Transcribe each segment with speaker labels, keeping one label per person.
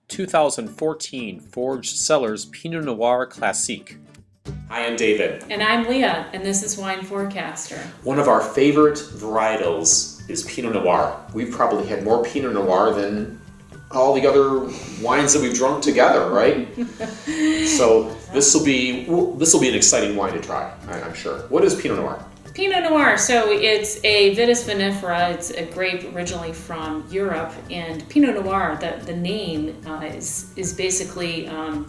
Speaker 1: 2014 Forge Cellars Pinot Noir Classique. Hi, I'm David.
Speaker 2: And I'm Leah, and this is Wineforecaster.
Speaker 1: One of our favorite varietals is Pinot Noir. We've probably had more Pinot Noir than all the other wines that we've drunk together, right? So this will be an exciting wine to try, I'm sure. What is Pinot Noir?
Speaker 2: Pinot Noir, so it's a Vitis vinifera. It's a grape originally from Europe, and Pinot Noir, the name is basically an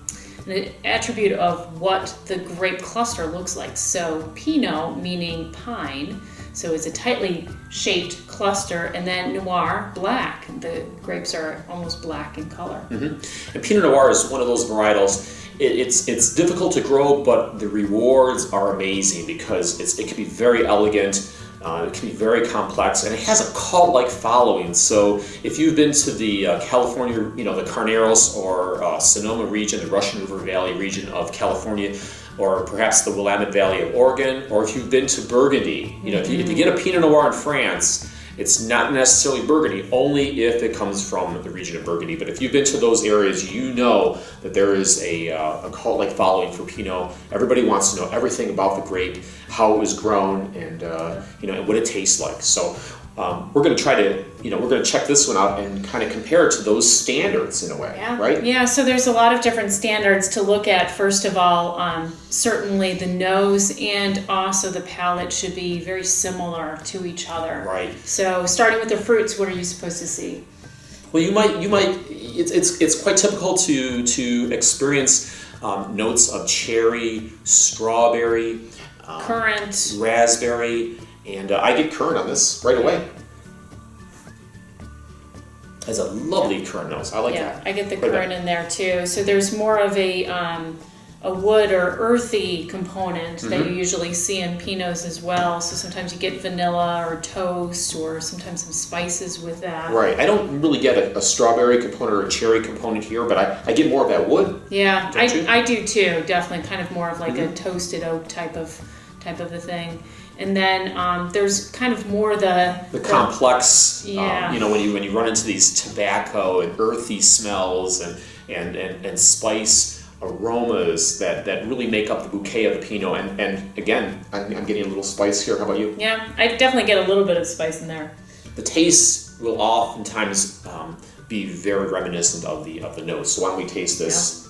Speaker 2: attribute of what the grape cluster looks like. So Pinot meaning pine, so it's a tightly shaped cluster, and then Noir, black. The grapes are almost black in color.
Speaker 1: Mm-hmm. And Pinot Noir is one of those varietals. It's difficult to grow, but the rewards are amazing because it can be very elegant, it can be very complex, and it has a cult-like following. So if you've been to the California, the Carneros or Sonoma region, the Russian River Valley region of California, or perhaps the Willamette Valley of Oregon, or if you've been to Burgundy, if you get a Pinot Noir in France, it's not necessarily Burgundy, only if it comes from the region of Burgundy. But if you've been to those areas, you know that there is a cult-like following for Pinot. Everybody wants to know everything about the grape, how it was grown, and and what it tastes like. So we're going to try to, we're going to check this one out and kind of compare it to those standards in a way, right?
Speaker 2: Yeah, so there's a lot of different standards to look at. First of all, certainly the nose and also the palate should be very similar to each other.
Speaker 1: Right.
Speaker 2: So starting with the fruits, what are you supposed to see?
Speaker 1: Well, you might. It's quite typical to experience notes of cherry, strawberry,
Speaker 2: currant,
Speaker 1: raspberry. And I get currant on this right away. Has a lovely currant nose. I like that.
Speaker 2: Yeah, I get the currant in there too. So there's more of a wood or earthy component that you usually see in Pinots as well. So sometimes you get vanilla or toast or sometimes some spices with that.
Speaker 1: Right. I don't really get a strawberry component or a cherry component here, but I get more of that wood.
Speaker 2: Yeah, I do too. Definitely, kind of more of like a toasted oak type of a thing. And then there's kind of more the
Speaker 1: complex,
Speaker 2: yeah.
Speaker 1: When you run into these tobacco and earthy smells and spice aromas that really make up the bouquet of the Pinot. And again, I'm getting a little spice here. How about you?
Speaker 2: Yeah, I definitely get a little bit of spice in there.
Speaker 1: The taste will oftentimes be very reminiscent of the nose. So why don't we taste this?
Speaker 2: Yeah.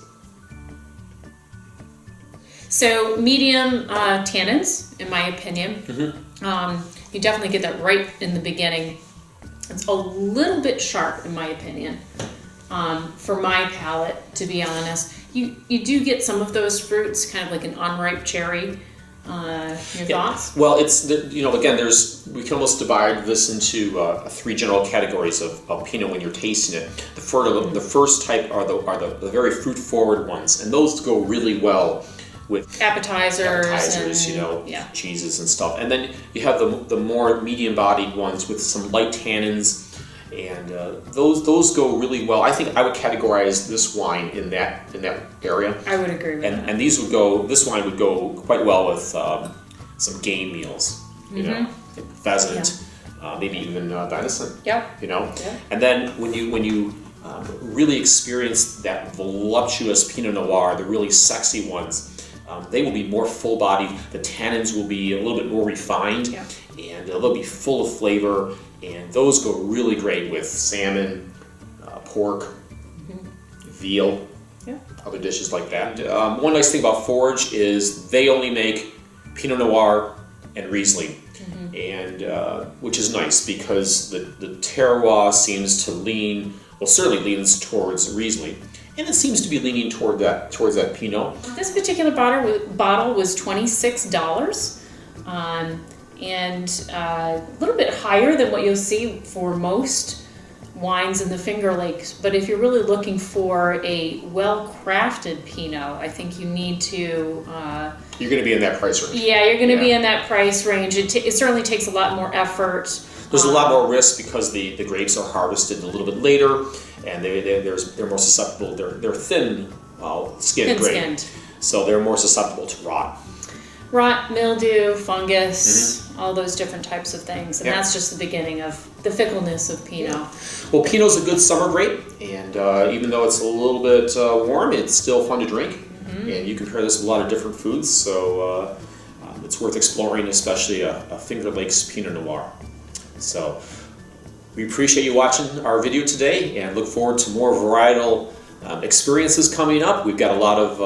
Speaker 2: So medium tannins, in my opinion. You definitely get that right in the beginning. It's a little bit sharp, in my opinion, for my palate, to be honest. You do get some of those fruits, kind of like an unripe cherry. Your thoughts?
Speaker 1: Well, it's again, we can almost divide this into three general categories of Pinot when you're tasting it. The first type are the very fruit-forward ones, and those go really well with
Speaker 2: appetizers
Speaker 1: and, cheeses and stuff. And then you have the more medium-bodied ones with some light tannins, and those go really well. I think I would categorize this wine in that area.
Speaker 2: I would agree with that.
Speaker 1: And this wine would go quite well with some game meals, like pheasant, maybe even venison.
Speaker 2: Yep.
Speaker 1: And then when you really experience that voluptuous Pinot Noir, the really sexy ones, they will be more full-bodied. The tannins will be a little bit more refined, and they'll be full of flavor. And those go really great with salmon, pork, veal, other dishes like that. One nice thing about Forge is they only make Pinot Noir and Riesling, and which is nice because the terroir seems to certainly leans towards Riesling. And it seems to be leaning towards that Pinot.
Speaker 2: This particular bottle was $26, and a little bit higher than what you'll see for most wines in the Finger Lakes. But if you're really looking for a well-crafted Pinot, I think you need to...
Speaker 1: you're going to be in that price range.
Speaker 2: Yeah, you're going to be in that price range. It certainly takes a lot more effort.
Speaker 1: There's a lot more risk because the grapes are harvested a little bit later, and they're more susceptible. They're thin-skinned grapes, so they're more susceptible to rot.
Speaker 2: Rot, mildew, fungus, all those different types of things. And
Speaker 1: Yeah.
Speaker 2: that's just the beginning of the fickleness of Pinot.
Speaker 1: Well, Pinot's a good summer grape, and even though it's a little bit warm, it's still fun to drink. And you can pair this with a lot of different foods, so it's worth exploring, especially a Finger Lakes Pinot Noir. So we appreciate you watching our video today, and look forward to more varietal experiences coming up. We've got a lot of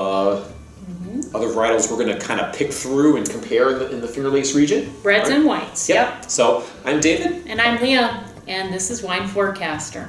Speaker 1: other varietals we're going to kind of pick through and compare in the Finger Lakes region.
Speaker 2: Reds and whites.
Speaker 1: Yep. So I'm David.
Speaker 2: And I'm Leah, and this is Wineforecaster.